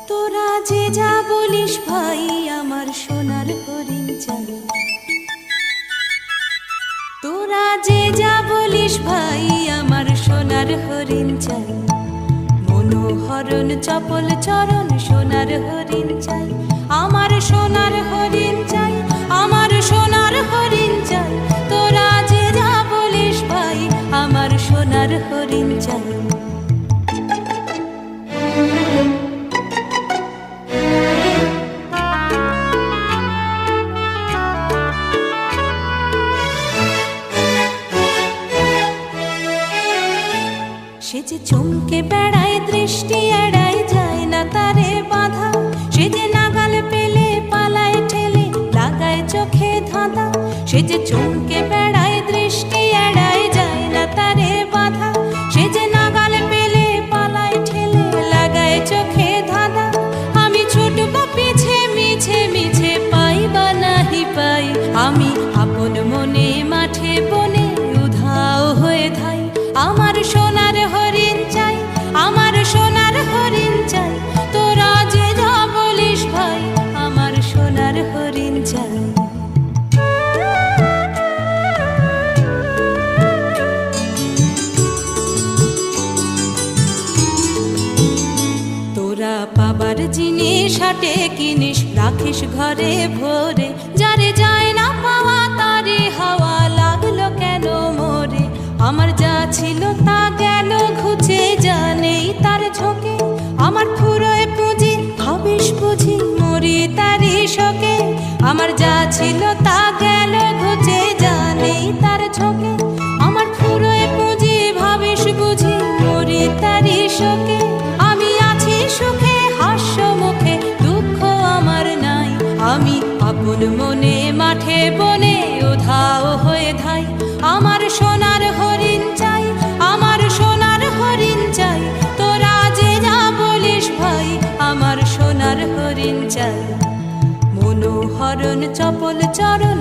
তোরা যে যা বলিস ভাই, আমার সোনার হরিণ চাই। তোরা যে যা বলিস ভাই, আমার সোনার হরিণ চাই। মনোহরণ চপল চরণ সোনার হরিণ চাই। আমার সোনার হরিণ চাই, আমার সোনার হরিণ চাই। তোরা যে যা বলিস ভাই, আমার সোনার হরিণ চাই। সে যে চমকে বেড়ায়, দৃষ্টি এড়ায়, যায় না তারে বাধা। সে যে নাগাল পেলে পালায় ঠেলে, লাগায় চোখে ধাঁধা। সে যে চমকে বেড়ায়, দৃষ্টি এড়ায়, যায় না তারে বাধা। সে যে নাগাল পেলে পালায় ঠেলে, লাগায় চোখে ধাঁধা। আমি ছুটব পিছে মিছে মিছে, পাই বা নাহি পাই। আমি আপন মনে মাঠে বনে উধাও হয়ে ধাই। আমার সোনার হরিণ চাই, আমার সোনার হরিণ চাই। তোরা যে যা বলিস ভাই, আমার সোনার হরিণ চাই। তোরা পাবার জিনিস হাটে কিনিস, রাখিস ঘরে ভরে। যারে যায় না পাওয়া, তারে হাওয়া লাগলো কেন মোরে। আমার যা ছিল তা গেল ঘুচে, যা নেই তার ঝোঁকে। আমার ফুরোয় পুঁজি, ভাবিস বুঝি মরি তারি শোকে। আমার যা ছিল তা গেল ঘুচে, যা নেই তার ঝোঁকে। আমার ফুরোয় পুঁজি, ভাবিস বুঝি মরি তারি শোকে। আমি আছি সুখে হাস্য মুখে, দুঃখ আমার নাই। আমি আপন মনে মাঠে বনে উধাও হয়ে ধাই। আমার সোনার হরিণ চাই, আমার সোনার হরিণ চাই। তোরা যে যা বলিস ভাই, আমার সোনার হরিণ চাই। মনোহরণ চপল চরণ